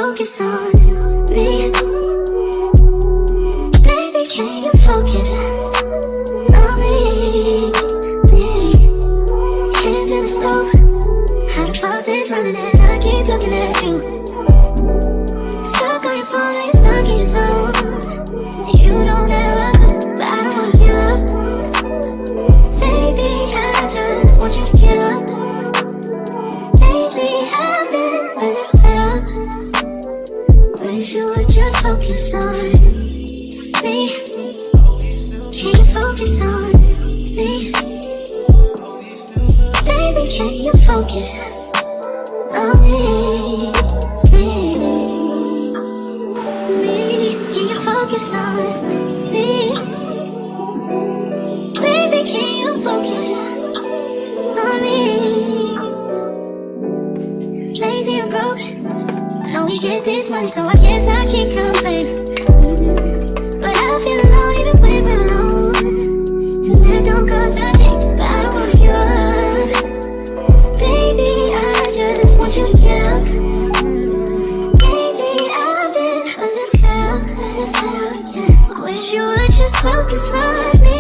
focus on me? Baby, can you focus on me? Hands in the stove, how the faucet's running and I keep looking at you. Stuck on your phone and you're stuck in your zone. You don't ever, but I don't wanna give up. Baby, I just want you to get up. Lately I've been a little fed up. Wish you would just focus on me. Can you focus on me? Baby, can you focus on me? Can you focus on me? Baby, can you focus on me? Lazy and broke, I know we get this money, so I guess I can't complain. But I feel alone even when we're alone, and that don't cause a thing, but I don't wanna give up. Baby, I just want you to get up. Lately I've been a little fed up, yeah. I wish you would just focus on me.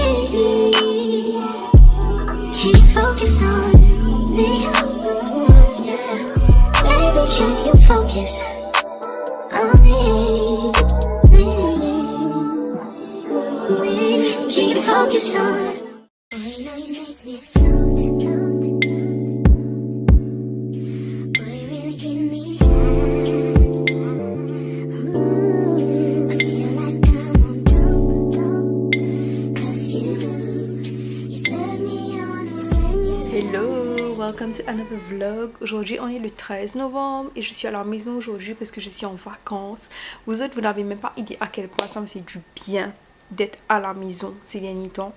Can you focus on me? Yeah. Baby, can you focus on me? Can you focus on? Hello, welcome to another vlog. Aujourd'hui on est le 13 novembre et je suis à la maison aujourd'hui parce que je suis en vacances. Vous autres, vous n'avez même pas idée à quel point ça me fait du bien d'être à la maison ces derniers temps.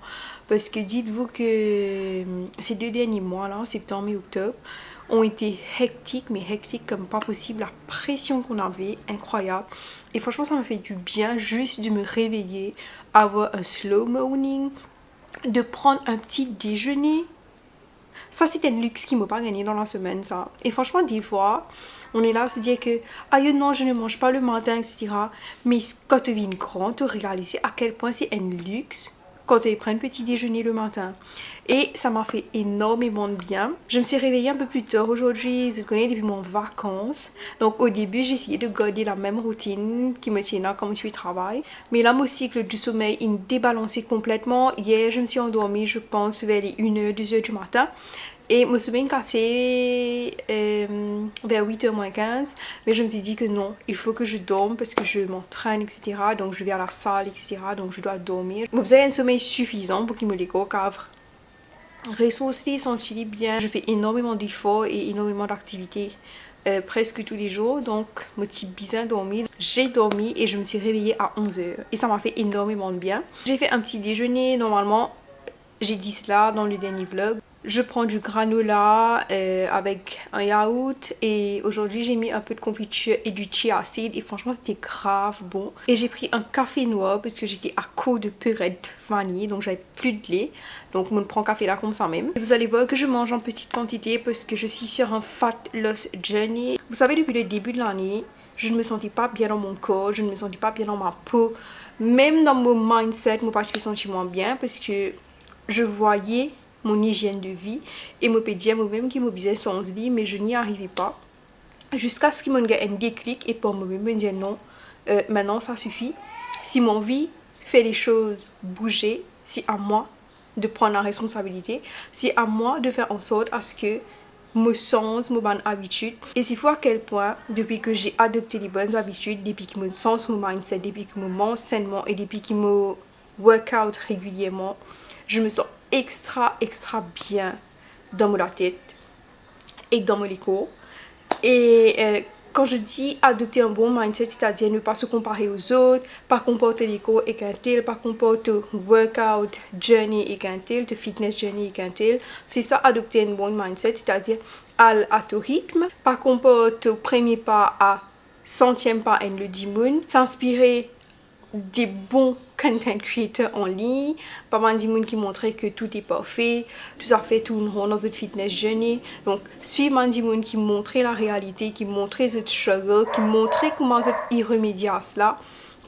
Parce que dites-vous que ces 2 derniers mois là, septembre et octobre, ont été hectiques, mais hectiques comme pas possible. La pression qu'on avait, incroyable. Et franchement ça me fait du bien juste de me réveiller, avoir un slow morning, de prendre un petit déjeuner. Ça, c'est un luxe qui ne m'a pas gagné dans la semaine, ça. Et franchement, des fois, on est là à se dire que « Aïe, non, je ne mange pas le matin, etc. » Mais quand tu vis grande, tu réalises à quel point c'est un luxe quand tu prends un petit déjeuner le matin. Et ça m'a fait énormément de bien. Je me suis réveillée un peu plus tard aujourd'hui, je connais depuis mon vacances. Donc au début, j'ai essayé de garder la même routine qui me tient là comme je suis au travail. Mais là, mon cycle du sommeil est débalancé complètement. Hier, je me suis endormie, je pense, vers les 1h, 2h du matin. Et mon sommeil est cassé vers 8h moins 15. Mais je me suis dit que non, il faut que je dorme parce que je m'entraîne, etc. Donc je vais à la salle, etc. Donc je dois dormir. Vous avez un sommeil suffisant pour qu'il me décore cavre. Ressourcer, sentir bien. Je fais énormément d'efforts et énormément d'activités presque tous les jours. Donc mon petit bien dormi. J'ai dormi et je me suis réveillée à 11h. Et ça m'a fait énormément de bien. J'ai fait un petit déjeuner. Normalement, j'ai dit cela dans le dernier vlog. Je prends du granola avec un yaourt et aujourd'hui j'ai mis un peu de confiture et du chia seed et franchement c'était grave bon. Et j'ai pris un café noir parce que j'étais à court de purette vanille donc j'avais plus de lait. Donc on prend café là comme ça même. Et vous allez voir que je mange en petite quantité parce que je suis sur un fat loss journey. Vous savez, depuis le début de l'année, je ne me sentais pas bien dans mon corps, je ne me sentais pas bien dans ma peau. Même dans mon mindset, je ne me sentais moins bien parce que je voyais mon hygiène de vie et me pédiais moi-même qui me disait sans vie, mais je n'y arrivais pas jusqu'à ce qu'il me ait un déclic et pour moi-même me dire non, maintenant ça suffit. Si mon vie fait les choses bouger, c'est à moi de prendre la responsabilité, c'est à moi de faire en sorte à ce que me sens mon bonne habitude. Et c'est fou à quel point depuis que j'ai adopté les bonnes habitudes, depuis que me sens mon mindset, depuis que me mange sainement et depuis que me workout régulièrement, je me sens extra bien dans la tête et dans mon corps. Et quand je dis adopter un bon mindset, c'est-à-dire ne pas se comparer aux autres, pas comporter les corps et qu'un tel, pas comporter workout journey et qu'un tel, de fitness journey et qu'un tel, c'est ça adopter un bon mindset, c'est-à-dire à ton rythme, pas comporter au premier pas à centième pas et le dimanche, s'inspirer des bons content creator en ligne, pas mal de monde qui montrait que tout est parfait, tout ça fait tout rond dans notre fitness journey. Donc, suivre mal de monde qui montrait la réalité, qui montrait ce struggle, qui montrait comment y remédier à cela,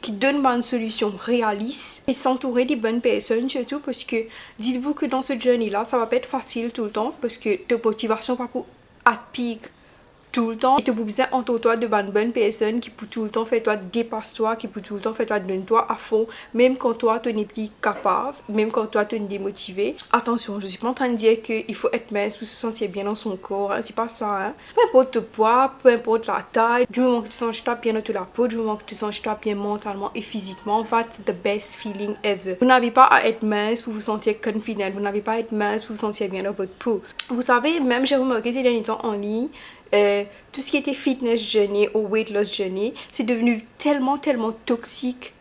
qui donne une solution réaliste et s'entourer des bonnes personnes surtout parce que dites-vous que dans ce journey là ça va pas être facile tout le temps parce que ta motivation pas pour à pic tout le temps et tu as besoin entre toi de bonnes personnes qui pour tout le temps faire toi dépasse-toi, qui pour tout le temps faire toi donne-toi à fond même quand toi tu n'es plus capable, même quand toi tu es démotivé. Attention, je suis pas en train de dire qu'il faut être mince pour se sentir bien dans son corps, hein. C'est pas ça, hein. Peu importe le poids, peu importe la taille, du moment que tu sens bien dans la peau, du moment que tu sens bien mentalement et physiquement, that's the best feeling ever. Vous n'avez pas à être mince pour vous sentir confident, vous n'avez pas à être mince pour vous sentir bien dans votre peau. Vous savez, même j'ai remarqué ces derniers temps en ligne, tout ce qui était fitness journey ou weight loss journey, c'est devenu tellement toxique.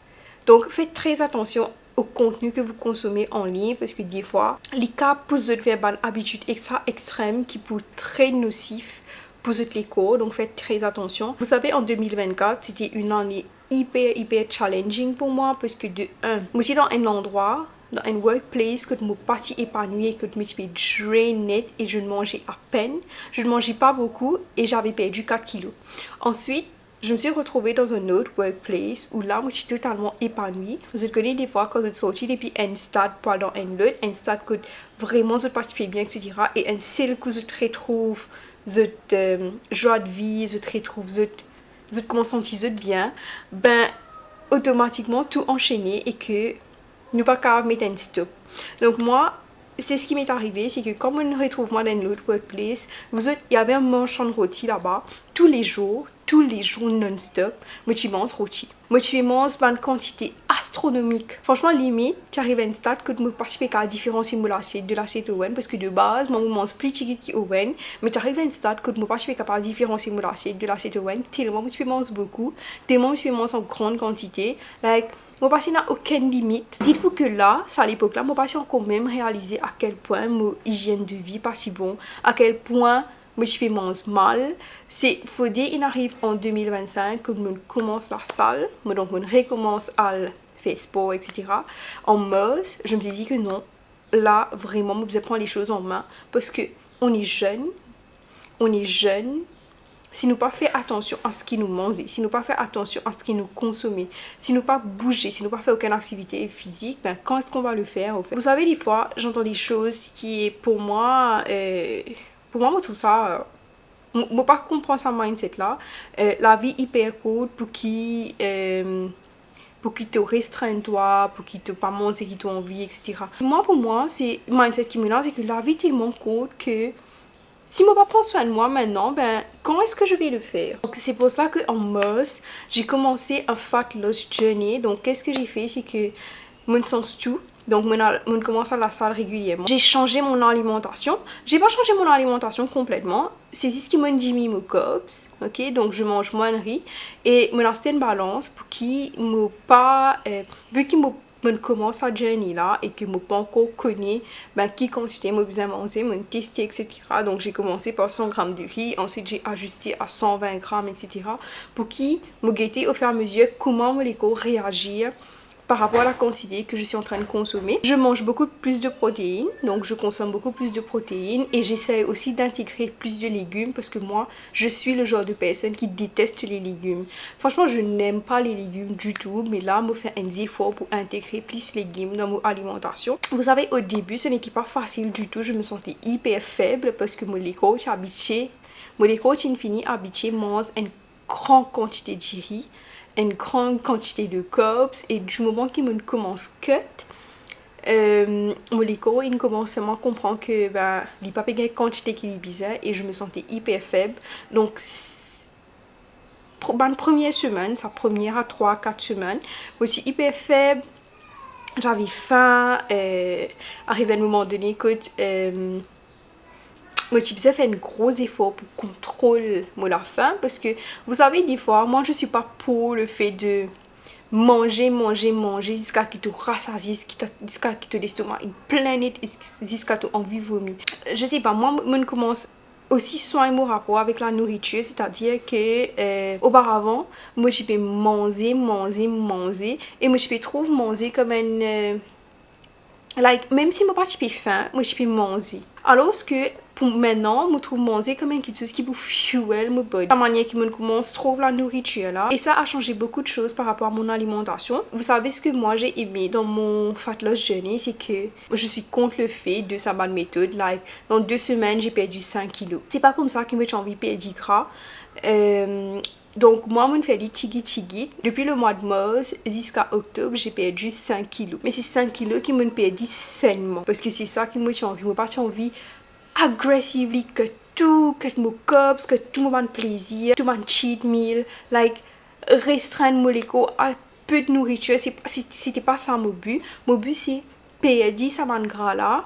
Donc faites très attention au contenu que vous consommez en ligne parce que des fois, les cas poussent de faire une habitude extrême qui peut être très nocif pour les corps. Donc faites très attention. Vous savez, en 2024, c'était une année hyper challenging pour moi parce que de un, moi aussi dans un endroit, dans un workplace que je me parti épanouie, que je me suis drainée et je ne mangeais à peine. Je ne mangeais pas beaucoup et j'avais perdu 4 kilos. Ensuite, je me suis retrouvée dans un autre workplace où là, moi, je suis totalement épanouie. Vous connaissez des fois quand vous êtes sorti depuis un stade, pas dans un autre, un stade que vraiment vous participez bien, etc. Et un seul que vous retrouve, votre joie de vie, vous retrouve, vous commencez à sentir bien, ben, automatiquement, tout enchaîné et que ne pas capable mettre un stop. Donc moi, c'est ce qui m'est arrivé, c'est que quand on me retrouve moi dans l'autre workplace, il y avait un marchand de rôti là-bas, tous les jours non-stop, moi tu manges rôti. Moi tu manges une quantité astronomique. Franchement, limite, tu arrives à un stade que tu me participes à la différence de l'assiette Owen, parce que de base, moi je mange plus chicken qui Owen, mais tu arrives à un stade que tu me participes à la différence de l'assiette Owen, tellement tu manges beaucoup, tellement tu manges en grande quantité, like, mon patient n'a aucune limite. Dites-vous que là, c'est à l'époque là, mon patient a quand même réalisé à quel point mon hygiène de vie pas si bon, à quel point je mange mal. C'est faut dire il arrive en 2025 que je commence la salle, donc je recommence à faire sport, etc. En mars, je me suis dit que non, là vraiment, je vais prendre les choses en main parce que on est jeune. Si nous pas fait attention à ce qui nous mange, si nous pas fait attention à ce qui nous consomme, si nous pas bouger, si nous pas fait aucune activité physique, ben quand est-ce qu'on va le faire en fait? Vous savez, des fois, j'entends des choses qui, pour moi, moi tout ça, moi pas comprendre ça mindset là. La vie hyper courte pour qui te restreint toi, pour qui te pas manger ce qui t'ont envie, etc. Pour moi, c'est mindset qui me lance, c'est que la vie est tellement courte que si je ne prends pas soin de moi maintenant, ben, quand est-ce que je vais le faire? Donc, c'est pour ça qu'en mars, j'ai commencé un fat loss journey. Donc, qu'est-ce que j'ai fait? C'est que je sens tout. Donc, je commence à la salle régulièrement. J'ai changé mon alimentation. J'ai pas changé mon alimentation complètement. C'est ce qui m'a dit mes carbs. Ok? Donc, je mange moins de riz. Et je lance une balance pour qui me pas... vu qu'il me commence à journey là et que je pas encore connais ben, qui quantité moi besoin manger, me tester, etc. Donc j'ai commencé par 100 g de riz, ensuite j'ai ajusté à 120 g, etc. pour qui me guetter au fur et à mesure comment mon corps réagir par rapport à la quantité que je suis en train de consommer. Je mange beaucoup plus de protéines, donc je consomme beaucoup plus de protéines et j'essaie aussi d'intégrer plus de légumes parce que moi, je suis le genre de personne qui déteste les légumes. Franchement, je n'aime pas les légumes du tout, mais là, je fais un effort pour intégrer plus de légumes dans mon alimentation. Vous savez, au début, ce n'était pas facile du tout, je me sentais hyper faible parce que mon corps est habitué, mange une grande quantité de riz, une grande quantité de carbs et du moment qu'il me commence cut mon corps il commence seulement à comprendre que ben il pas une quantité qui est bizarre et je me sentais hyper faible. Donc la première semaine, sa première à 3-4 semaines, je suis hyper faible, j'avais faim, arrivé à un moment donné écoute moi, j'ai fait un gros effort pour contrôler la faim parce que vous savez des fois moi je suis pas pour le fait de manger jusqu'à qu'il te rassasie, jusqu'à qu'il te l'estomac il pleine jusqu'à tu envie vomir. Je sais pas, moi je commence aussi soin mon rapport avec la nourriture, c'est-à-dire que auparavant, moi je peux manger, et moi je peux trouver manger comme un like, même si moi pas j'ai faim, moi je peux manger. Alors que pour maintenant, je trouve manger comme quelque chose qui peut fuel mon body. La manière que je commence à trouver la nourriture là. Et ça a changé beaucoup de choses par rapport à mon alimentation. Vous savez ce que moi j'ai aimé dans mon fat loss journey, c'est que je suis contre le fait de sa bonne méthode. Like, dans 2 semaines, j'ai perdu 5 kilos. C'est pas comme ça que j'ai envie de perdre du gras. Donc, moi, je fais du tigui. Depuis le mois de mars jusqu'à octobre, j'ai perdu 5 kilos. Mais c'est 5 kilos qui m'ont perdu sainement. Parce que c'est ça qui m'a envie. Je n'ai pas envie agressivement que tout, que mon cops, que tout mon plaisir, tout mon cheat meal, like, restreindre mon éco à peu de nourriture. C'était pas ça mon but. Mon but, c'est perdre ça mon gras là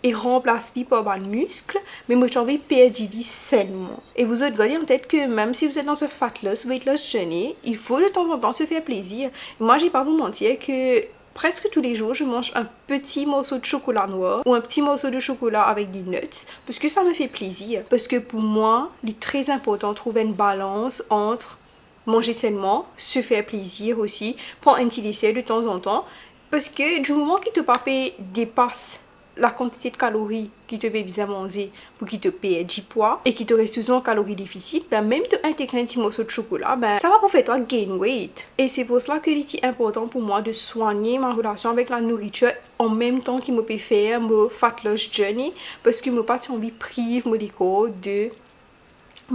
et remplacer par un muscle, mais moi j'ai envie de perdre sainement. Et vous autres gardez en tête que même si vous êtes dans ce fat loss, weight loss journey, il faut de temps en temps se faire plaisir. Moi j'ai pas vous mentir que presque tous les jours je mange un petit morceau de chocolat noir ou un petit morceau de chocolat avec des nuts, parce que ça me fait plaisir. Parce que pour moi, il est très important de trouver une balance entre manger sainement, se faire plaisir aussi, prendre un petit dessert de temps en temps, parce que du moment que ton papier dépasse la quantité de calories qui te fait bien manger pour qu'il te perde du poids et qui te reste toujours en calories déficit, ben même te intégrer un petit morceau de chocolat, ben ça va pour faire toi gain weight. Et c'est pour cela que il est important pour moi de soigner ma relation avec la nourriture en même temps qu'il me peut faire mon fat loss journey, parce que je n'ai pas envie de priver mon corps de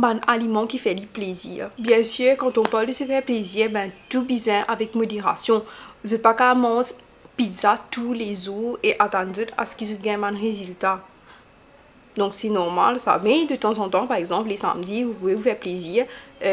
un aliment qui fait du plaisir. Bien sûr, quand on parle de se faire plaisir, ben tout bizarre avec modération. Vous n'êtes pas qu'à manger pizza tous les jours et attendre à ce qu'ils gagnent un résultat. Donc c'est normal ça. Mais de temps en temps, par exemple, les samedis, vous pouvez vous faire plaisir,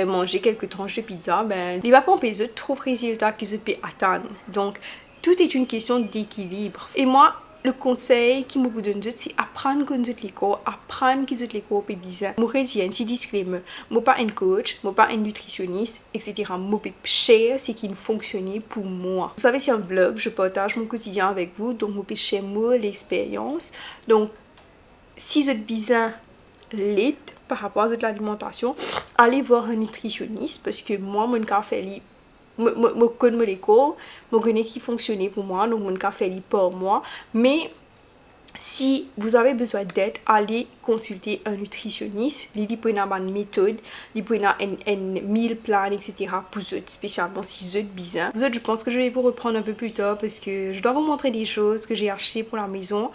manger quelques tranches de pizza, ben il va pas empêcher de trouver résultat qu'ils peuvent atteindre. Donc tout est une question d'équilibre. Et moi, le conseil qui me donne, c'est apprendre qu'on les corps, apprendre qu'ils ont les corps bizarres. Moi, je dis un petit disclaimer. Moi, pas un coach, moi, pas un nutritionniste, etc. Moi, je cherche ce qui fonctionne pour moi. Vous savez, c'est un vlog, je partage mon quotidien avec vous, donc moi, je cherche moi l'expérience. Donc, si vous êtes bizarre, l'aide par rapport à l'alimentation, allez voir un nutritionniste, parce que moi, mon café fait je connais les cours, je connais qui fonctionnait pour moi, donc mon café fait pour moi. Mais si vous avez besoin d'aide, allez consulter un nutritionniste. Il peut y avoir une méthode, il peut y avoir un meal plan, etc. pour vous, spécialement si vous êtes bizarre. Vous autres, je pense que je vais vous reprendre un peu plus tard parce que je dois vous montrer des choses que j'ai achetées pour la maison.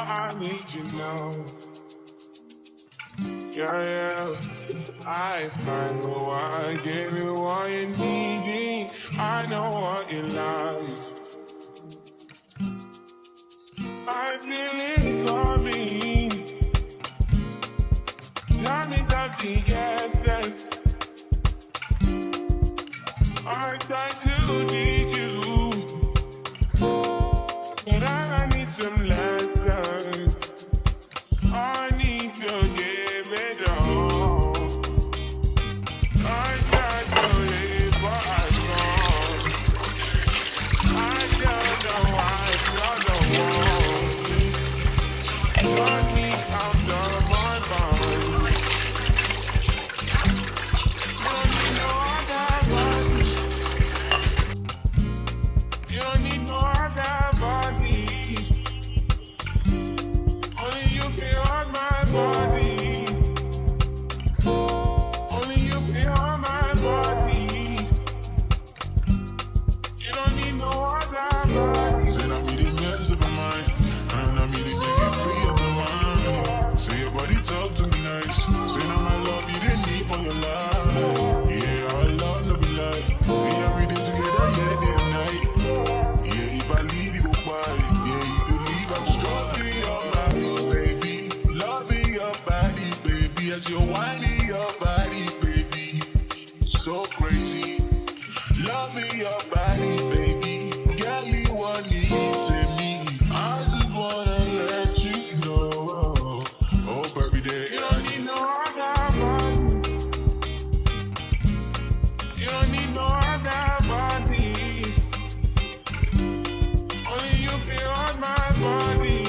I need you now. Yeah, yeah. I find you, I give you what you need. I know what you like. I feel it coming. Tell me something, yes, that I try to need you, but I need some lessons. I need to give it all. I try to live, but I can't. I don't know why you're the one. Turn me out of my mind. You don't need no other body. You don't need no other body. Only you feel on my body. Only you feel on my body. You don't need no other body. Say not me the mess of my mind. I'm not me the nigga free of my mind. Say your body talk to me nice. Say now my love you didn't need for your life. Yeah, our love no be like. Say everything together, yeah, day and night. Yeah, if I leave you go quiet. Yeah, you can leave, I'm stroking your body, baby. Loving your body, baby. As you're whining your body, baby. So crazy. Loving your body, baby. Girl, you want it to me. I just wanna let you know. Hope every day. You don't need no other body. You don't need no other body. Only you feel on my body.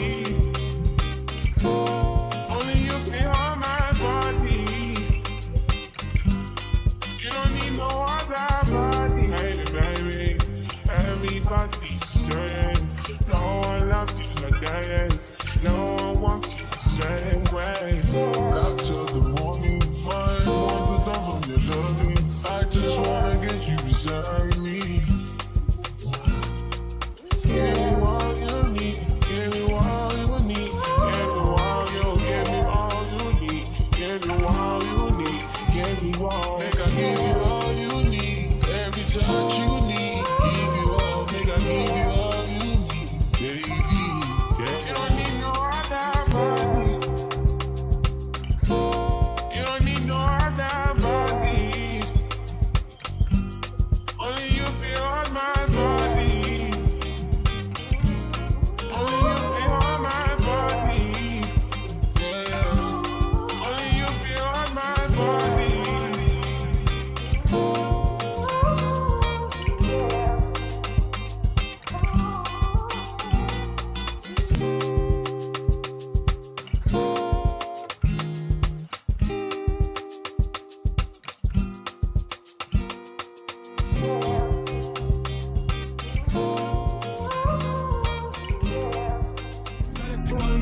Only you feel on my body. You don't need no other body. Hey, baby, everybody's the same. No one loves you like that. No one wants you the same way. After the morning, my mind was done from your loving. I just wanna get you beside me. Give me all you need. Give me all you need. Give me all you need. Give me all you need. Give me all. Make I give you all you need. Every touch you need. Give you all. Make I give you all you need, baby. Yeah. You don't need no other body. You don't need no other body. Only you feel on my body. Only you feel on my body. Yeah. Only you feel on my body.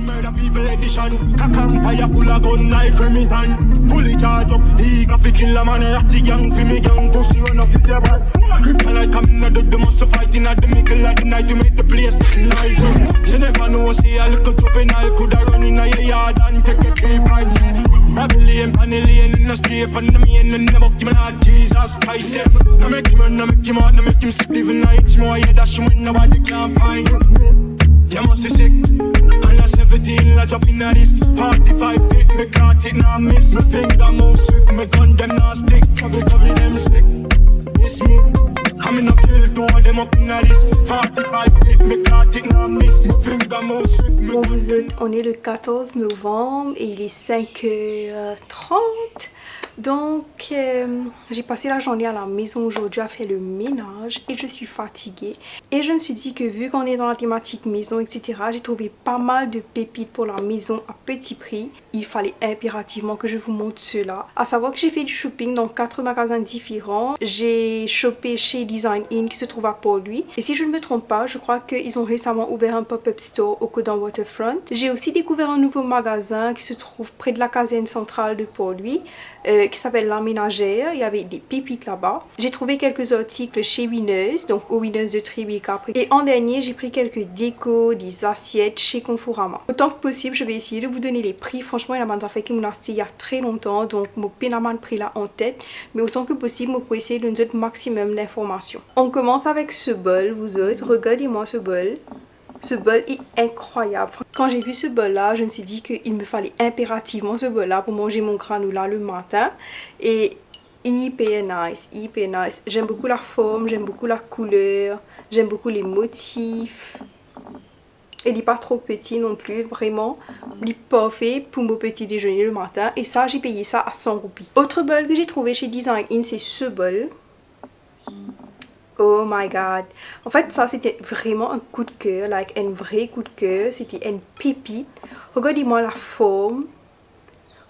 Murder people edition. Cock and fire full of gun like Remington. Fully charge up, he got fi kill a man. Ratty gang fi me gang, pussy run up if you want. Kryptonite coming out of the muscle fighting at the middle of the night to make the place nice up. You never know, say a little juvenile coulda run in a yard and take a 3 pints. I blame Panny Lane in the street and the main in the buck, man, Jesus Christ. Now make him run, now make him out, now make him sleep living nights. More yeah, dash him when nobody can find us. You must be sick. And a 17, I drop in a this 45 feet, me caught it, now miss. Me finger move swift, me gun them now stick. Cover them sick. It's me. Coming up kill 2 of them up in a this 45 feet, me caught it, now miss. Me finger move swift, me Bon, on est le 14 novembre et il est 5h30. Donc, j'ai passé la journée à la maison aujourd'hui à faire le ménage et je suis fatiguée. Et je me suis dit que vu qu'on est dans la thématique maison, etc., j'ai trouvé pas mal de pépites pour la maison à petit prix. Il fallait impérativement que je vous montre cela. À savoir que j'ai fait du shopping dans 4 magasins différents. J'ai shoppé chez Design In qui se trouve à Port-Louis. Et si je ne me trompe pas, je crois qu'ils ont récemment ouvert un pop-up store au Codan Waterfront. J'ai aussi découvert un nouveau magasin qui se trouve près de la caserne centrale de Port-Louis. qui s'appelle La Ménagère. Il y avait des pépites là-bas. J'ai trouvé quelques articles chez Winners, donc au Winners de Tribeca. Et en dernier, j'ai pris quelques décos, des assiettes chez Conforama. Autant que possible, je vais essayer de vous donner les prix. Franchement, il y a des affaires qui m'ont acheté il y a très longtemps, donc mon pénaman pris là en tête. Mais autant que possible, je peux essayer de nous donner le maximum d'informations. On commence avec ce bol, vous autres. Regardez-moi ce bol. Ce bol est incroyable. Quand j'ai vu ce bol là, je me suis dit qu'il me fallait impérativement ce bol là pour manger mon granola le matin. Et hyper nice, hyper nice. J'aime beaucoup la forme, j'aime beaucoup la couleur, j'aime beaucoup les motifs. Il n'est pas trop petit non plus, vraiment. Il est parfait pour mon petit déjeuner le matin. Et ça, j'ai payé ça à 100 roupies. Autre bol que j'ai trouvé chez Design In, c'est ce bol. Oh my god. En fait, ça c'était vraiment un coup de cœur, like un vrai coup de cœur. C'était une pépite. Regardez-moi la forme.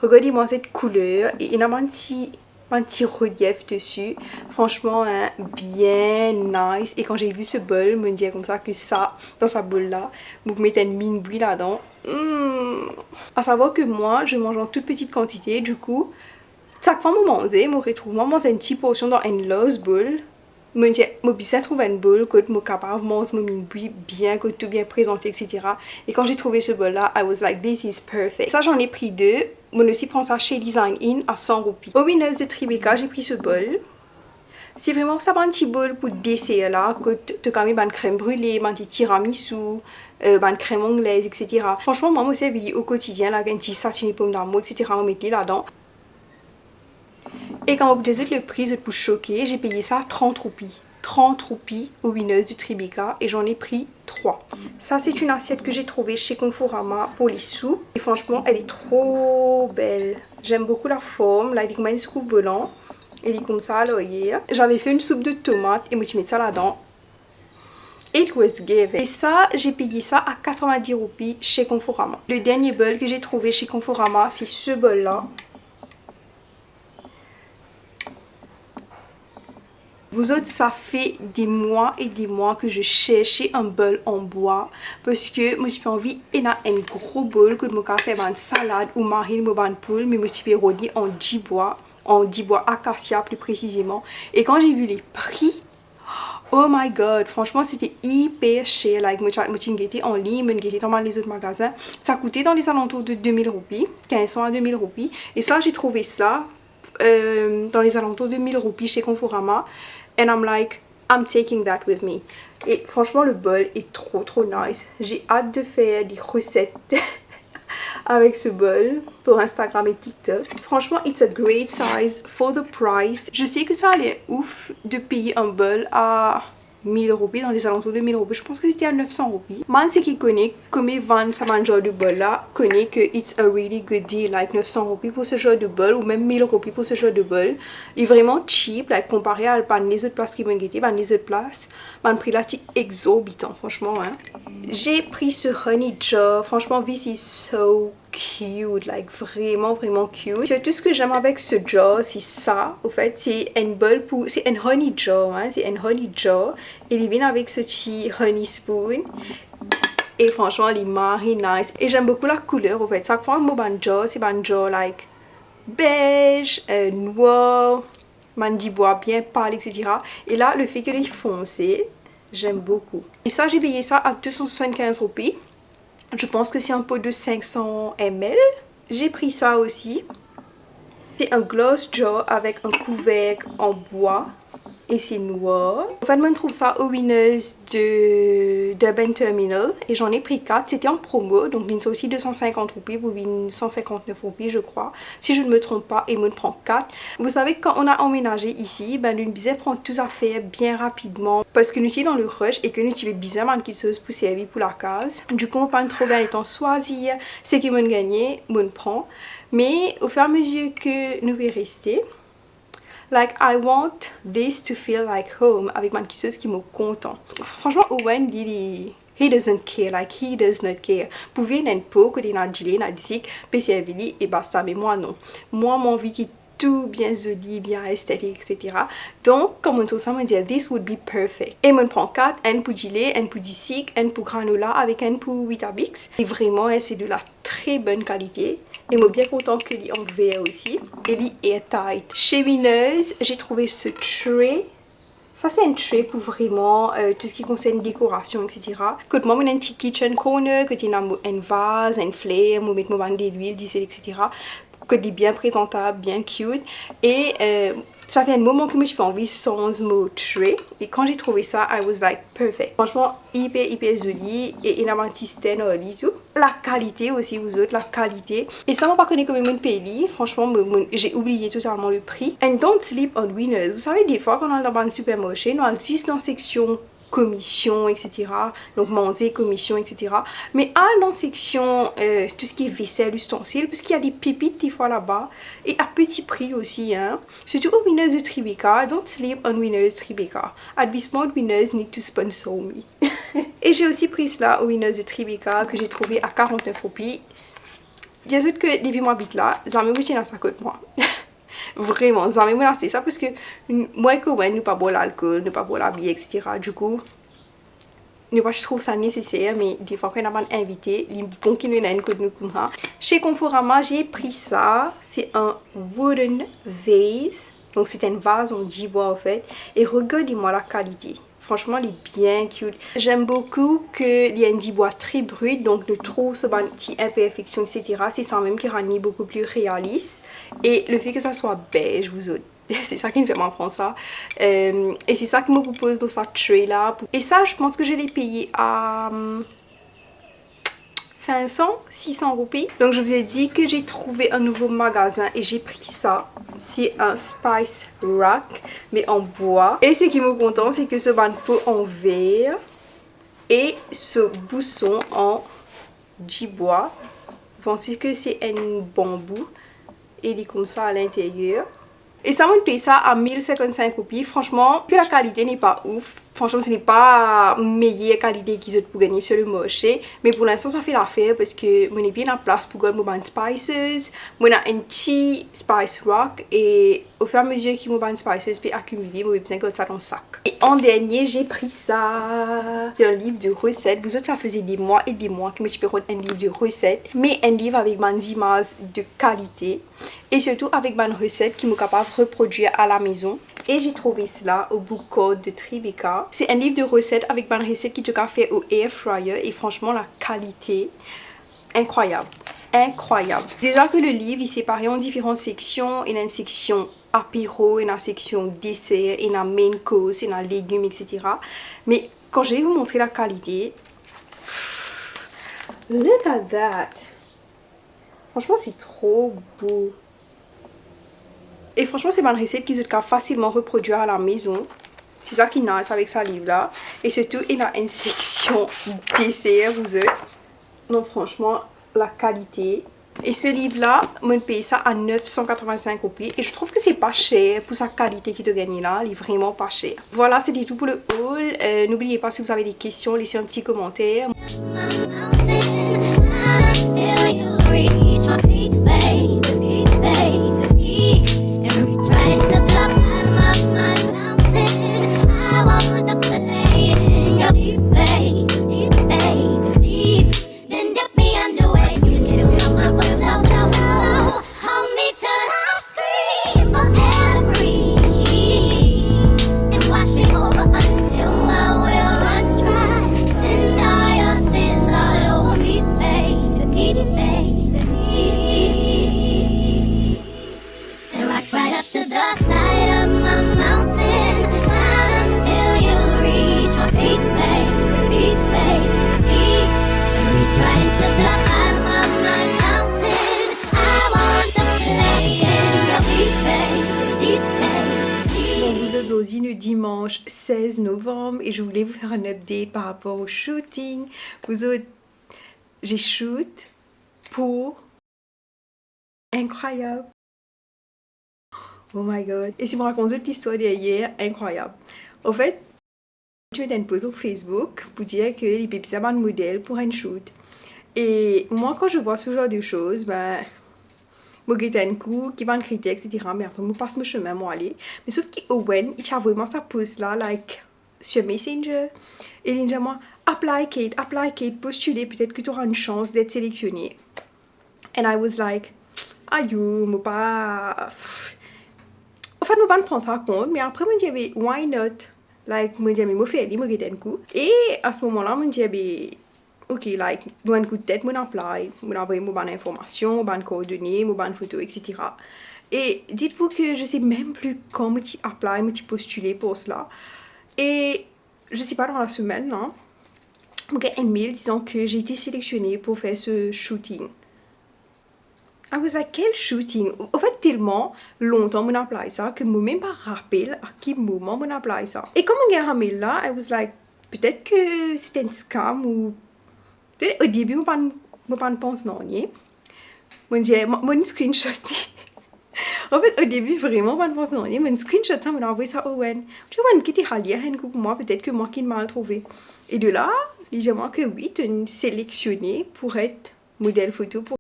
Regardez-moi cette couleur. Et il y a un petit relief dessus. Franchement, hein, bien nice. Et quand j'ai vu ce bol, je me disais comme ça que ça, dans sa boule là, vous mettez une mine bouille là-dedans. À savoir que moi, je mange en toute petite quantité. Du coup, chaque fois que je mange, je retrouve moi une petite portion dans une losse boule. Je bien trouvé une boule que je suis capable de manger bien, que tout bien présenté, etc. Et quand j'ai trouvé ce bol là, I was like, this is perfect. Ça, j'en ai pris deux. Je aussi prends ça chez Design In à 100 roupies. Au Winners de Tribeca, j'ai pris ce bol. C'est vraiment ça, un petit bol pour dessert là, que tu as quand même une crème brûlée, un petit tiramisu, une crème anglaise, etc. Franchement, moi aussi, au quotidien, là, un petit satiné pomme d'amour, etc. On met là-dedans. Et quand vous dites le prix, c'est pour choquer, j'ai payé ça 30 roupies. 30 roupies au Winners du Tribeca et j'en ai pris 3. Ça, c'est une assiette que j'ai trouvée chez Conforama pour les soupes. Et franchement, elle est trop belle. J'aime beaucoup la forme. Là, il y a une soupe volant. Elle est comme ça à l'oreille. J'avais fait une soupe de tomates et je mis ça là-dedans. It was given. Et ça, j'ai payé ça à 90 roupies chez Conforama. Le dernier bol que j'ai trouvé chez Conforama, c'est ce bol-là. Vous autres, ça fait des mois et des mois que je cherchais un bol en bois parce que moi j'ai envie et a un gros bol que je me faire une salade ou marine ou une poule, mais je me suis rodé en 10 bois acacia plus précisément. Et quand j'ai vu les prix, oh my god, franchement c'était hyper cher. Like, moi j'ai en ligne, j'ai dans les autres magasins, ça coûtait dans les alentours de 2000 roupies, 1500 à 2000 roupies. Et ça, j'ai trouvé cela dans les alentours de 1000 roupies chez Conforama. And I'm like, I'm taking that with me. Et franchement, le bol est trop nice. J'ai hâte de faire des recettes avec ce bol pour Instagram et TikTok. Franchement, it's a great size for the price. Je sais que ça allait ouf de payer un bol à 1000 roupies, dans les alentours de 1000 roupies. Je pense que c'était à 900 roupies. Moi, c'est qui connaît, comme ils vendent ce genre de bol là, connaît que it's a really good deal, like 900 roupies pour ce genre de bol, ou même 1000 roupies pour ce genre de bol. Il est vraiment cheap, like, comparé à les autres places qui m'ont guetté, les autres places. Le prix là, c'est exorbitant, franchement. Hein. J'ai pris ce honey jar. Franchement, this is so cute, like vraiment cute. Surtout ce que j'aime avec ce jar, c'est ça. Au fait, c'est un bol pour, c'est un honey jar, hein, c'est un honey jar. Et il vient avec ce petit honey spoon. Et franchement, il est very nice. Et j'aime beaucoup la couleur, au fait. Chaque fois que je prends un jar, c'est un jar like beige, noir, mandi bois bien pâle, etc. Et là, le fait qu'il est foncé, j'aime beaucoup. Et ça, j'ai payé ça à 275 roupies. Je pense que c'est un pot de 500 ml. J'ai pris ça aussi. C'est un gloss jar avec un couvercle en bois. Et c'est noir. En fait, moi, je trouve ça au Winners d'Urban Terminal. Et j'en ai pris 4. C'était en promo. Donc, c'est aussi 250 roupies pour 159 roupies, je crois. Si je ne me trompe pas, et moi, je prends 4. Vous savez, quand on a emménagé ici, ben, nous disait prendre tout à fait bien rapidement. Parce que nous sommes dans le rush et que nous avons besoin de quelque chose pour servir pour la case. Du coup, on prend trop bien étant choisir. C'est qui m'ont gagné, on prend. Mais au fur et à mesure que nous allons rester, like, I want this to feel like home avec ma kisseuse qui me content. Franchement, Owen dit, he doesn't care, like, he does not care. Pouvez n'en pas que des nadjilé, nadisik, PCVD et basta, mais moi non. Moi, mon envie qui tout bien joli, bien esthétique, etc. Donc, comme on dit ça, on dit, this would be perfect. Et on prend 4, un pour gilet, un pour disik, un pour granola avec un pour Weetabix. Et vraiment, c'est de la très bonne qualité. Et moi bien content que est en vert aussi. Et il est airtight. Chez Winners, j'ai trouvé ce tray. Ça c'est un tray pour vraiment tout ce qui concerne décoration, etc. Quand moi j'ai un petit kitchen corner, quand il y a un vase, un flare, moi mettre mon bande d'huile, d'huile, etc. Que est bien présentable, bien cute. Et ça fait un moment que je suis envie sans mot tray. Et quand j'ai trouvé ça, I was like perfect. Franchement, hyper joli. Et il a un petit stand et tout. La qualité aussi, vous autres, la qualité. Et ça m'a pas connu comme mon pays. Franchement, j'ai oublié totalement le prix. And don't sleep on Winners. Vous savez, des fois, quand on est dans un supermarché, on a juste dans section commission, etc. Donc manger, commission, etc. Mais à la section tout ce qui est vaisselle, ustensiles, parce qu'il y a des pépites des fois là-bas et à petit prix aussi, hein. Surtout au Winners de Tribeca. Don't sleep on Winners Tribeca. At this point, Winners need to sponsor me. Et j'ai aussi pris cela au Winners de Tribeca que j'ai trouvé à 49 roupies. Bien sûr que depuis moi habite là, ça me bouge dans sa côte moi. Vraiment, ça m'a c'est ça parce que moi et Cowen, nous pas boire l'alcool, nous pas boire la bière, etc. Du coup, je trouve ça nécessaire, mais des fois quand on a pas invité, il est bon qu'il y ait une côte nous comme ça. Chez Conforama, j'ai pris ça. C'est un wooden vase. Donc c'est un vase en 10 bois en fait. Et regardez-moi la qualité. Franchement, il est bien cute. J'aime beaucoup qu'il y ait un 10 bois très brut, donc ne trop ce petit imperfection, etc. C'est ça même qui rend beaucoup plus réaliste. Et le fait que ça soit beige, vous autres. C'est ça qui me fait m'apprendre ça. Et c'est ça que me propose dans cette tray là. Et ça, je pense que je l'ai payé à 500-600 roupies. Donc je vous ai dit que j'ai trouvé un nouveau magasin et j'ai pris ça. C'est un Spice Rack mais en bois. Et ce qui me content, c'est que ce pot en verre et ce bousson en 10 bois. Je pense que c'est un bambou et il est comme ça à l'intérieur. Et ça m'a payé ça à 1055 roupies. Franchement, que la qualité n'est pas ouf. Franchement, ce n'est pas la meilleure qualité qu'ils ont pour gagner sur le marché. Mais pour l'instant, ça fait l'affaire parce que on est bien en place pour gagner mon spices. On a un petit spice rock et au fur et à mesure que mon spices peut accumuler, on a besoin de ça dans le sac. Et en dernier, j'ai pris ça. C'est un livre de recettes. Vous autres, ça faisait des mois et des mois que je peux un livre de recettes. Mais un livre avec des images de qualité. Et surtout avec des recettes qui me capable de reproduire à la maison. Et j'ai trouvé cela au Book Code de Tribeca. C'est un livre de recettes avec des recettes qui te fait au air fryer. Et franchement, la qualité, incroyable. Incroyable. Déjà que le livre est séparé en différentes sections. Il y a une section apéro, il y a une section dessert, il y a une main course, il y a légumes, etc. Mais quand je vais vous montrer la qualité, look at that. Franchement, c'est trop beau. Et franchement, c'est une recette qu'ils peuvent facilement reproduire à la maison. C'est ça qui est nice avec ce livre-là. Et surtout, il y a une section dessert, vous êtes. Donc franchement, la qualité. Et ce livre-là, on paye ça à 985 roupies. Et je trouve que c'est pas cher pour sa qualité qui te gagne là. Il est vraiment pas cher. Voilà, c'était tout pour le haul. N'oubliez pas, si vous avez des questions, laissez un petit commentaire. Aujourd'hui le dimanche 16 novembre et je voulais vous faire un update par rapport au shooting. Vous autres, j'ai shoot pour incroyable. Oh my god. Et si je me raconte toute l'histoire derrière, incroyable. En fait, je mets une pause sur Facebook pour dire que les pépis sont un modèle pour un shoot. Et moi quand je vois ce genre de choses, ben... je vais un coup, qui va me critiquer, etc. Mais après, je passe mon chemin, moi aller. Mais sauf qu'Owen, il a vraiment sa post là, like, sur Messenger. Et il dit moi, apply Kate, postuler, peut-être que tu auras une chance d'être sélectionné. And I was like, aïe, moi pas... En fait, moi pas prendre ça compte, mais après, je me dis, why not? Like, moi dis, mais moi fais, moi regarde un coup. Et à ce moment-là, je dis, ok, like, nous un coup de tête, moi apply, moi envoyer moi bonne information, bonne coordonnées, moi bonne photo, etc. Et dites-vous que je sais même plus quand je apply, je postuler pour cela. Et je sais pas, dans la semaine, là, j'ai un mail disant que j'ai été sélectionnée pour faire ce shooting. I was like, quel shooting? En fait, tellement longtemps mon appelé ça que je ne même pas rappelle à quel moment mon appelé ça. Et comme j'ai un mail là, I was like, peut-être que c'était un scam ou... Au début, je ne pense pas non. Mon screenshot. En fait, au début, vraiment, je ne pense pas non. Mon screenshot, ça m'a envoyé ça à Owen. Je dis, Owen, qui était rallié pour moi, peut-être que moi qui ne mal trouvé. Et de là, dis-moi que oui, tu es sélectionné pour être modèle photo pour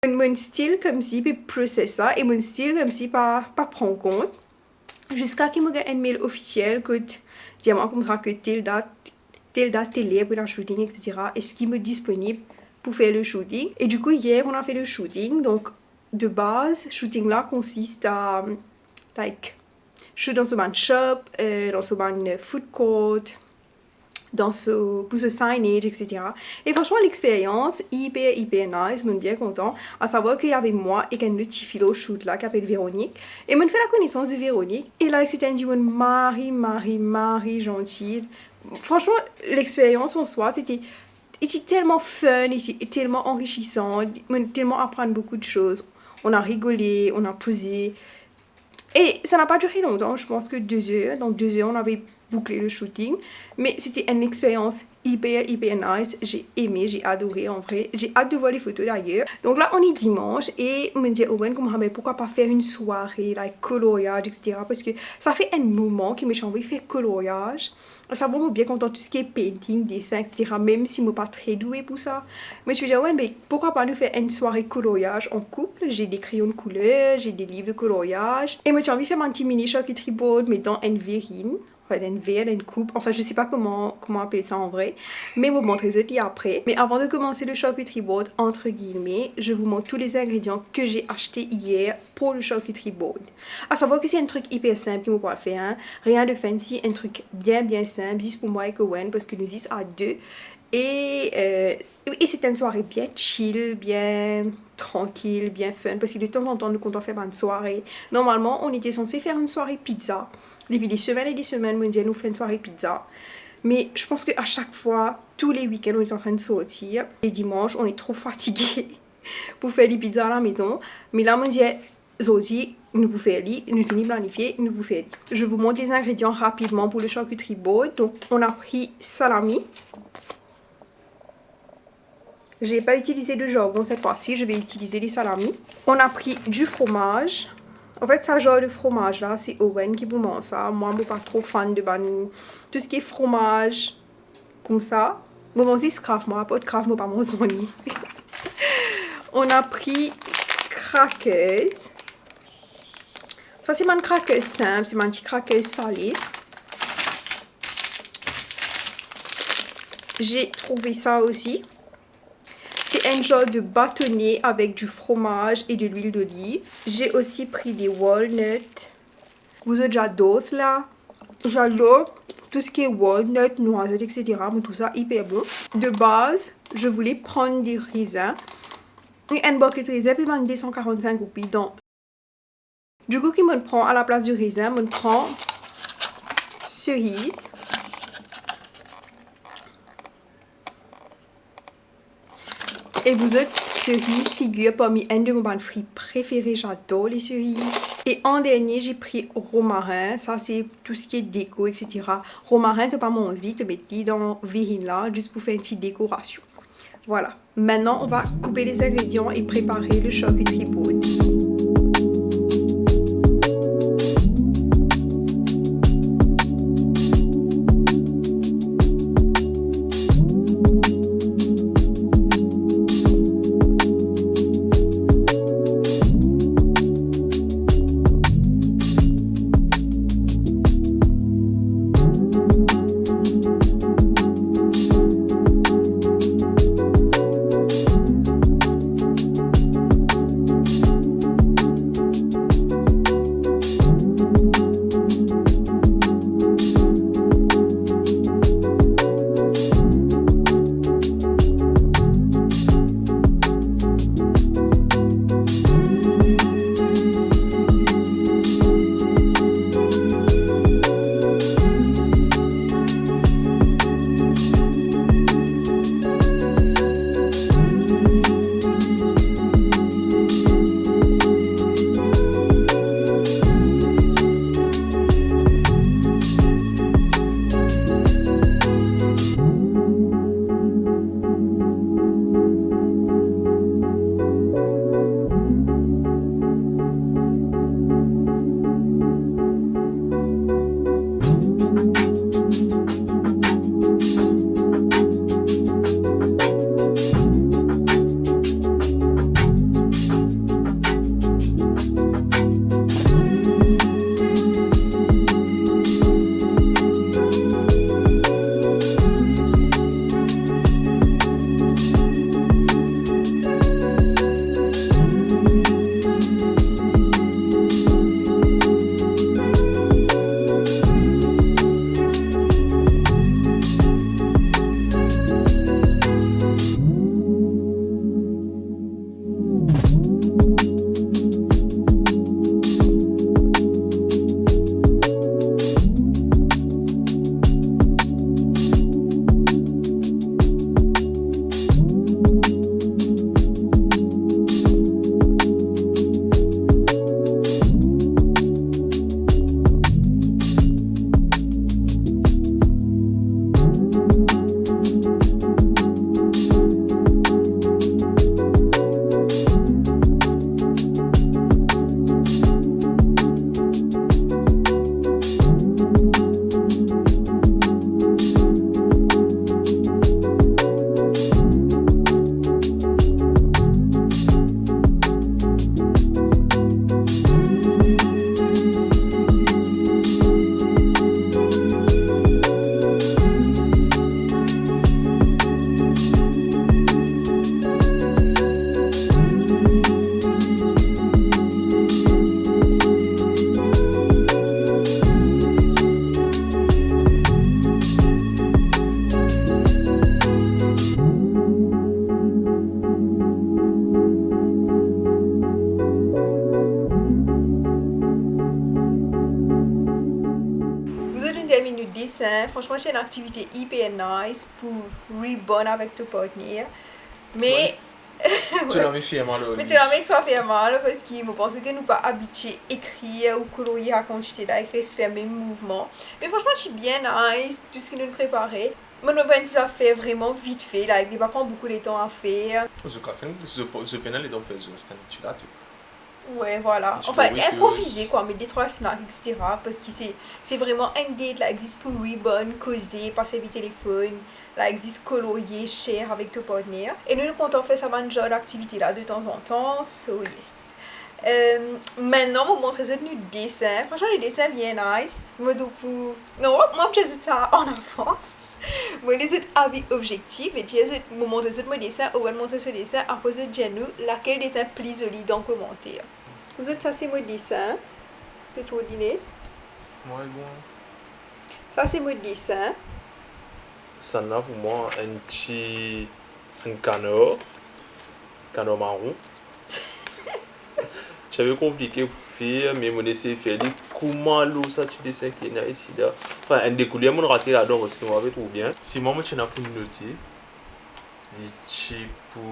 mon style comme si puis process ça et mon style comme si pas prendre compte jusqu'à qu'il me gagne un mail officiel que dis-moi comme ça que telle date télé pour un shooting etc. est-ce qu'il me disponible pour faire le shooting. Et du coup hier on a fait le shooting. Donc de base shooting là consiste à like shoot dans un shop, dans un food court, pour ce signage, etc. Et franchement, l'expérience, hyper nice, je suis bien content. À savoir qu'il y avait moi et une petite fille au shoot là, qui s'appelle Véronique. Et je fait la connaissance de Véronique. Et là, c'était une Marie gentille. Franchement, l'expérience en soi, c'était tellement fun, tellement enrichissant, tellement apprendre beaucoup de choses. On a rigolé, on a posé. Et ça n'a pas duré longtemps, je pense que 2 heures. Dans 2 heures, on avait bouclé le shooting. Mais c'était une expérience hyper nice. J'ai aimé, j'ai adoré en vrai. J'ai hâte de voir les photos d'ailleurs. Donc là, on est dimanche et on me dit, Owen, pourquoi pas faire une soirée, like coloriage, etc. Parce que ça fait un moment que j'ai envie de faire coloriage. Ça va me bien content tout ce qui est painting, dessin, etc. Même si je ne suis pas très douée pour ça. Mais je me dis, ouais, mais pourquoi pas nous faire une soirée coloriage en couple. J'ai des crayons de couleur, j'ai des livres de coloriage. Et moi, j'ai envie de faire un petit mini charcuterie board, mais dans une verrine. Enfin, une verre, une coupe. Enfin, je sais pas comment appeler ça en vrai. Mais vous montrer ça après. Mais avant de commencer le charcuterie board, entre guillemets, je vous montre tous les ingrédients que j'ai achetés hier pour le charcuterie board. À savoir que c'est un truc hyper simple, il faut le faire. Hein. Rien de fancy, un truc bien simple. Juste pour moi et Owen, parce que nous sommes à 2. Et c'est une soirée bien chill, bien tranquille, bien fun. Parce que de temps en temps, nous comptons faire une soirée. Normalement, on était censé faire une soirée pizza. Depuis des semaines et des semaines, on dit nous fait une soirée pizza. Mais je pense qu'à chaque fois, tous les week-ends, on est en train de sortir. Les dimanches, on est trop fatigués pour faire des pizzas à la maison. Mais là, on dit, Zodi, nous pouvons faire lit, nous finissons planifier, nous pouvons faire. Je vous montre les ingrédients rapidement pour le charcuterie board. Donc, on a pris salami. Je n'ai pas utilisé de jambon cette fois-ci, je vais utiliser les salamis. On a pris du fromage. En fait, ce genre de fromage là, c'est Owen qui vous mange ça. Moi, je ne suis pas trop fan de tout ce qui est fromage comme ça. Je mange du craft, moi, pas de craft, je ne pas manger. On a pris crackers. Ça, c'est un cracker simple, c'est un petit cracker salé. J'ai trouvé ça aussi. C'est un genre de bâtonnet avec du fromage et de l'huile d'olive. J'ai aussi pris des walnuts. Vous êtes j'adore cela. J'adore tout ce qui est walnut, noisettes, etc. Mais tout ça hyper bon. De base, je voulais prendre des raisins. Et un bucket de raisins, puis 245 roupies. Donc, du coup, qui me prend à la place du raisin, me prend cerise. Et vous êtes cerise figure parmi un de mes fruits préférés. J'adore les cerises. Et en dernier, j'ai pris romarin. Ça, c'est tout ce qui est déco, etc. Romarin, tu pas manger, tu mets dans verrine là, juste pour faire une petite décoration. Voilà. Maintenant, on va couper les ingrédients et préparer le charcuterie board. Franchement, c'est une activité hyper nice pour rebond avec ton partenaire. Mais... Tu l'as mis fièrement là. Mais tu l'as mis ça fait mal parce qu'il me pensait que nous pas habitués à écrire ou colorier à quand j'étais là et faire même mouvement. Mais franchement, c'est bien nice, tout ce qu'il nous préparait. Mon event, ça fait vraiment vite fait, là, il ne va pas prendre beaucoup de temps à faire. Ce pénal est donc fait, c'est un petit gâteau. Ouais, voilà. Je Enfin, vois, oui, improviser quoi, mais 2-3 snacks, etc. Parce que c'est vraiment un date, là, existe pour ribbon, causer, passer vite téléphone, là, existe colorier, share avec ton partenaire. Et nous, nous comptons faire ça genre d'activité là de temps en temps, so yes. Maintenant, je vous montre nos dessins. Franchement, les dessins bien nice. Moi, moi, je faisais ça en avance. Moi, les autres avis objectifs, et je vous montre mon dessin, ou vous montrer ce dessin, après ce genou, laquelle dessin plus joli dans le commentaire. Vous êtes ça, c'est mon dessin. Je peux trop dîner. Ouais, bon. Ça, c'est mon dessin. Ça n'a pour moi un canard marron. J'avais compliqué pour faire, mais mon essai fait comment l'eau ça tu dessins qui est ici là. Enfin, un découlé, mon raté là-dedans parce que moi je trouve bien. Si moi tu n'as pas noté, c'est pour.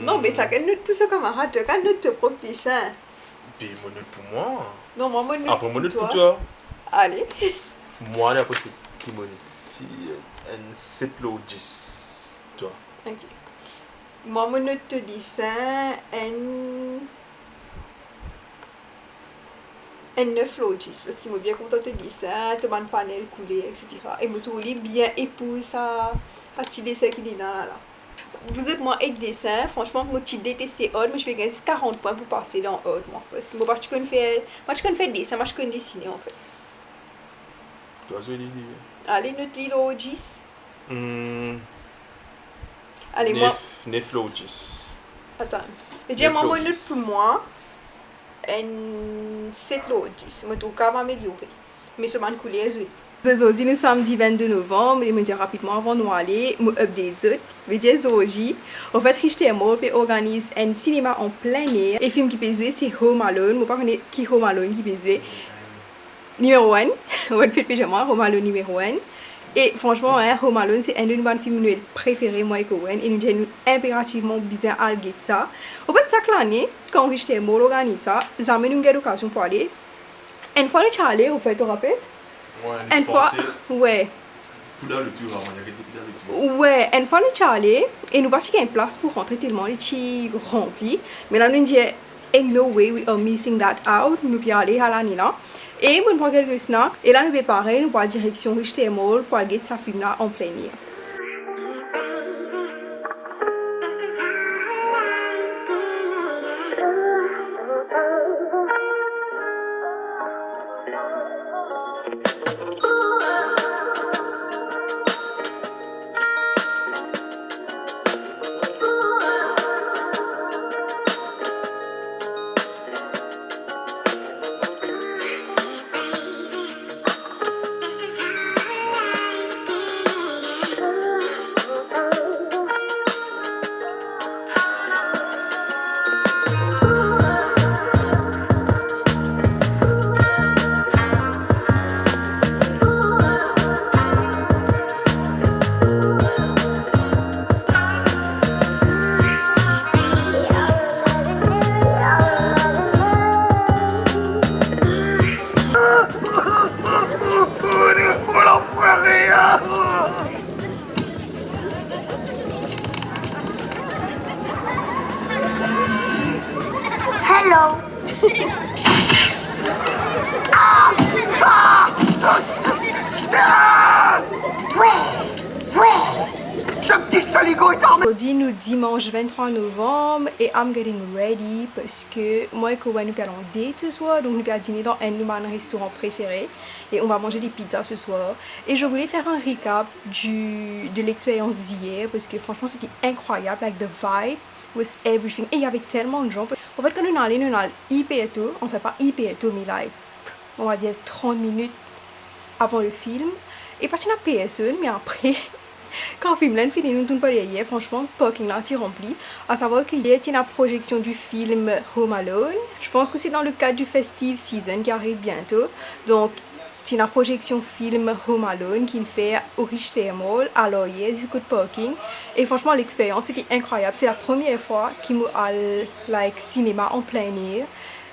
Non, mais ça, quand nous pour ce camarade, quand nous te propre dessin. Ben, mon note pour moi. Non, moi, mon note après, mon note pour pour toi. toi. Allez. Moi, là, après, c'est qui modifie un 7 ou 10. Toi. Ok. Moi, mon note de dessin, un 9 logis, parce qu'il m'a bien contenté de dessin, tout le panel coulé, etc. Et je trouve bien épouse ça, un petit dessin qui est là. Vous êtes moi avec dessin, franchement, moi je déteste Odd, mais je vais gagner 40 points pour passer dans Odd, moi. Parce que moi, je connais faire dessin, moi je connais dessiner en fait. Toi, je l'ai dit. Allez, notre logis. Allez, moi. 9 logis. Attends. Déjà, moi, mon note pour moi, un 7 logis. Je trouve qu'à m'améliorer. Mais c'est mal coulé, aujourd'hui, nous sommes samedi 22 novembre, et je me dis rapidement avant de nous aller, je update. Je vais dire aujourd'hui, en fait, Richtermo organise un cinéma en plein air. Et le film qui peut jouer, c'est Home Alone. Je ne sais pas qui Home Alone qui peut jouer. Numéro 1. On va le faire déjà moi, Home Alone numéro 1. Et franchement, Home Alone, c'est un de nos films préférés, moi et Cohen. Et nous avons impérativement besoin d'aller ça. En fait, chaque année, quand Richtermo organise ça, ça amène une l'occasion pour aller. Une fois, nous allé, au fait, tu te rappelles? Ouais, une fois, ouais. Ouais, une fois nous sommes allés et nous partions une place pour rentrer tellement les chi rempli. Mais là nous dit ain't no way we are missing that out. Nous pouvons aller à la nina et nous prenons quelques snacks et là nous préparons nous pour direction Richter Mall pour aller sa film là en plein air. Hello. Aujourd'hui, nous dimanche 23 novembre et I'm getting ready parce que moi et Kowa nous allons date ce soir, donc nous allons dîner dans un de nos restaurants préférés et on va manger des pizzas ce soir. Et je voulais faire un recap de l'expérience d'hier parce que franchement c'était incroyable, like the vibe was everything. Et il y avait tellement de gens. En fait, quand nous allons hyper tôt, enfin pas hyper tôt, mais like, on va dire 30 minutes avant le film. Et parce qu'on a personne, mais après, quand le film là, fini, nous tournons pas derrière, franchement, le parking là, est rempli. À savoir qu'il y a une projection du film Home Alone. Je pense que c'est dans le cadre du festive season qui arrive bientôt. Donc, c'est une projection film Home Alone qu'il fait au Richter Mall à Laurier, Disco de Parking. Et franchement, l'expérience était incroyable. C'est la première fois qu'il m'a allé cinéma en plein air.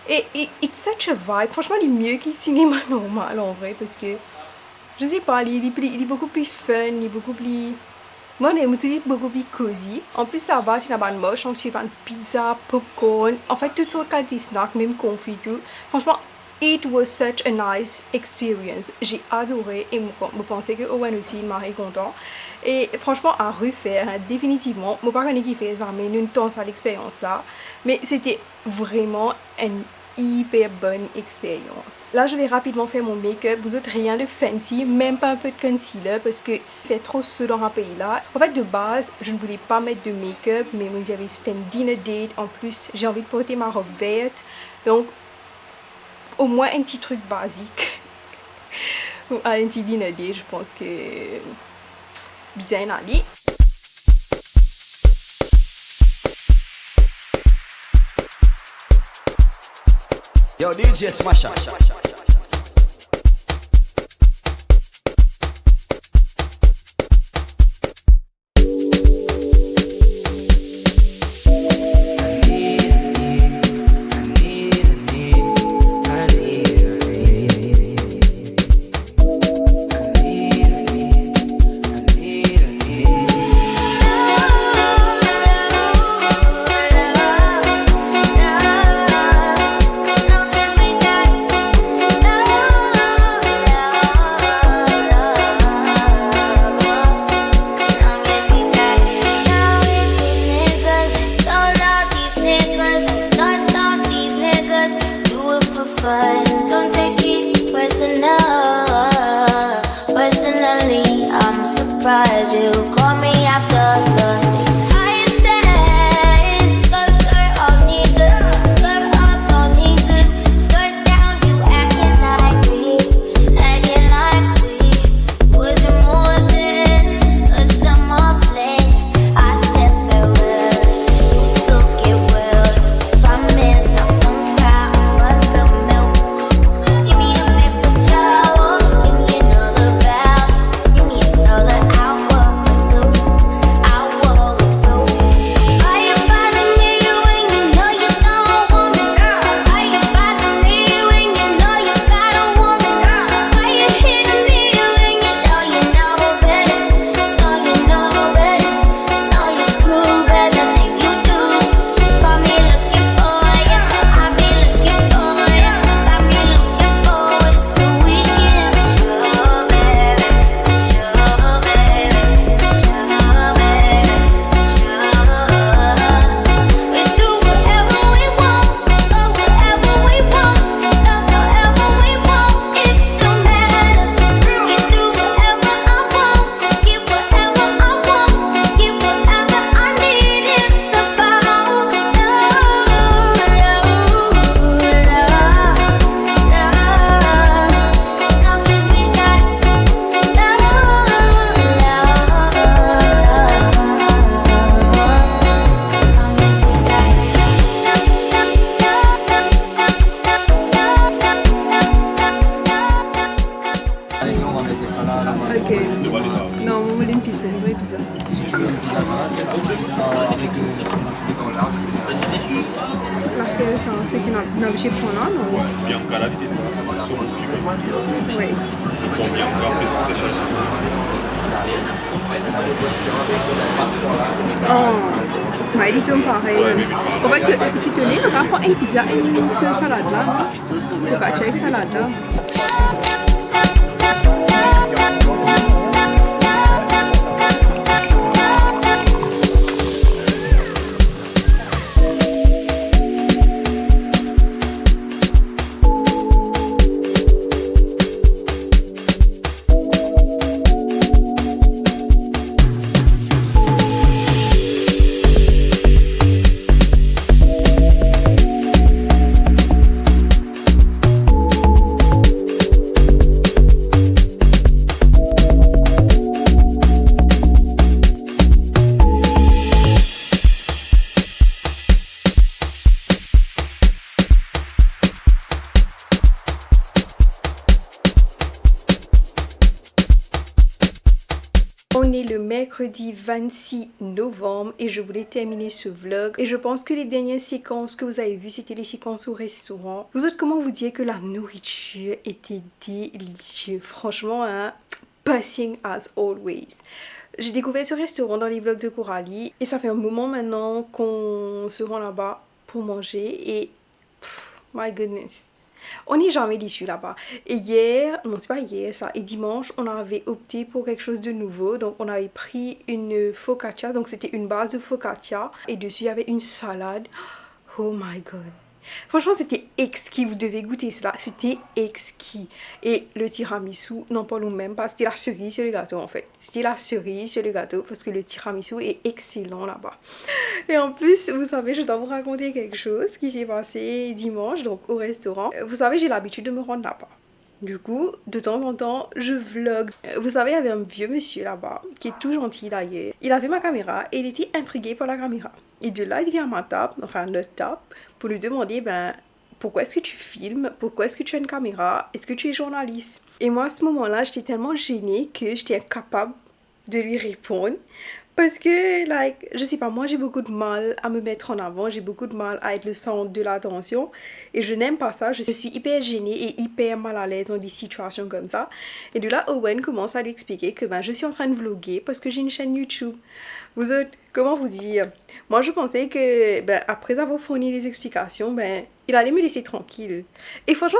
Et it's such a vibe. Franchement, il est mieux que le cinéma normal en vrai parce que je sais pas, il est beaucoup plus fun, il est beaucoup plus... Moi, j'aime tout beaucoup plus cosy. En plus, là-bas, c'est une bonne moche. Donc, tu vends pizza, popcorn, en fait, toutes sortes de snacks, même confit tout. Franchement, it was such a nice experience. J'ai adoré et je pensais que Owen aussi m'a content. Et franchement, à refaire, hein, définitivement. Je ne sais pas qui fait ça, mais nous temps à l'expérience là. Mais c'était vraiment une hyper bonne expérience. Là, je vais rapidement faire mon make-up. Vous autres, rien de fancy, même pas un peu de concealer parce que il fait trop chaud dans un pays là. En fait, de base, je ne voulais pas mettre de make-up, mais moi, j'avais c'était une dinner date. En plus, j'ai envie de porter ma robe verte. Donc, au moins un petit truc basique. Ou un petit dinner date, je pense que bien aller. Yo, DJ Smasher. C'est qui n'a pas prendre non? Bianca la vie ça, sur mon fumé. Oui. Bon, Bianca plus spécial. Oh, mais il est pareil. En fait, si tu veux, on va prendre une pizza et une salade là. Tu vas checker salade là. le mercredi 26 novembre et je voulais terminer ce vlog. Et je pense que les dernières séquences que vous avez vues, c'était les séquences au restaurant. Vous autres, comment vous dire que la nourriture était délicieuse. Franchement, hein, passing as always. J'ai découvert ce restaurant dans les vlogs de Coralie et ça fait un moment maintenant qu'on se rend là-bas pour manger et my goodness, on n'est jamais déçu là-bas. Et hier, non c'est pas hier ça, et dimanche on avait opté pour quelque chose de nouveau. Donc on avait pris une focaccia, donc c'était une base de focaccia et dessus il y avait une salade. Oh my god, franchement c'était exquis, vous devez goûter cela, c'était exquis. Et le tiramisu, n'en parlons même pas, c'était la cerise sur le gâteau en fait. C'était la cerise sur le gâteau parce que le tiramisu est excellent là-bas. Et en plus, vous savez, je dois vous raconter quelque chose qui s'est passé dimanche, donc au restaurant. Vous savez, j'ai l'habitude de me rendre là-bas. Du coup, de temps en temps, je vlog. Vous savez, il y avait un vieux monsieur là-bas, qui est tout gentil d'ailleurs. Il avait ma caméra et il était intrigué par la caméra. Et de là, il vient à ma table, enfin notre table, pour lui demander, ben, pourquoi est-ce que tu filmes? Pourquoi est-ce que tu as une caméra? Est-ce que tu es journaliste? Et moi, à ce moment-là, j'étais tellement gênée que j'étais incapable de lui répondre. Parce que, like, je sais pas, moi j'ai beaucoup de mal à me mettre en avant, j'ai beaucoup de mal à être le centre de l'attention et je n'aime pas ça, je suis hyper gênée et hyper mal à l'aise dans des situations comme ça. Et de là, Owen commence à lui expliquer que ben, je suis en train de vlogger parce que j'ai une chaîne YouTube. Vous autres, comment vous dire? Moi je pensais que, ben, après avoir fourni les explications, ben, il allait me laisser tranquille. Et franchement,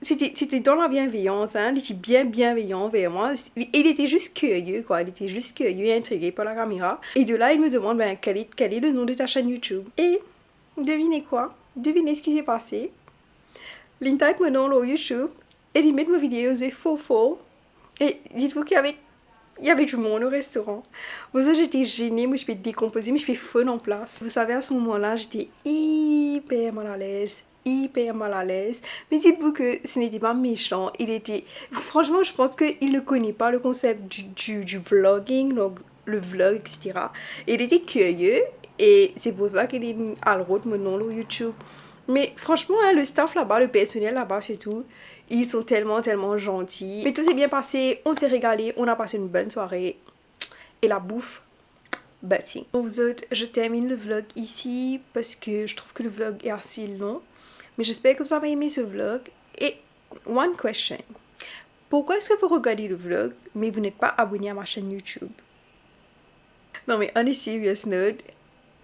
c'était dans la bienveillance, hein. Il était bien bienveillant vers moi. Il était juste curieux, quoi. Il était juste curieux et intrigué par la caméra. Et de là, il me demande, ben, quel est le nom de ta chaîne YouTube? Et devinez quoi? Devinez ce qui s'est passé? Il type mon nom sur YouTube et il met ma vidéo de faux. Et dites-vous qu'il y avait du monde au restaurant. Moi, j'étais gênée, moi je peux décomposer, mais je peux fun en place. Vous savez, à ce moment-là, j'étais hyper mal à l'aise. Mais dites-vous que ce n'était pas méchant, il était... Franchement, je pense qu'il ne connaît pas le concept du vlogging, donc le vlog, etc. Il était curieux et c'est pour ça qu'il a le droit de mon nom sur YouTube. Mais franchement, hein, le staff là-bas, le personnel là-bas, c'est tout. Ils sont tellement gentils. Mais tout s'est bien passé, on s'est régalé, on a passé une bonne soirée. Et la bouffe, bah si. Pour vous autres, je termine le vlog ici parce que je trouve que le vlog est assez long. Mais j'espère que vous avez aimé ce vlog. Et one question. Pourquoi est-ce que vous regardez le vlog mais vous n'êtes pas abonné à ma chaîne YouTube? Non mais on est serious note.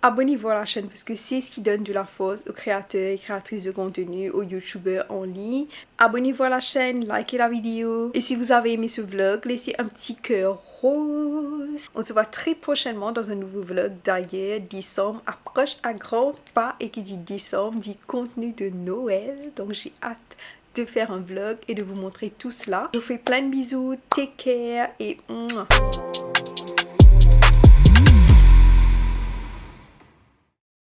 Abonnez-vous à la chaîne parce que c'est ce qui donne de la force aux créateurs et créatrices de contenu, aux youtubeurs en ligne. Abonnez-vous à la chaîne, likez la vidéo. Et si vous avez aimé ce vlog, laissez un petit cœur rose. On se voit très prochainement dans un nouveau vlog. D'ailleurs, décembre approche à grands pas et qui dit décembre dit contenu de Noël. Donc j'ai hâte de faire un vlog et de vous montrer tout cela. Je vous fais plein de bisous, take care et...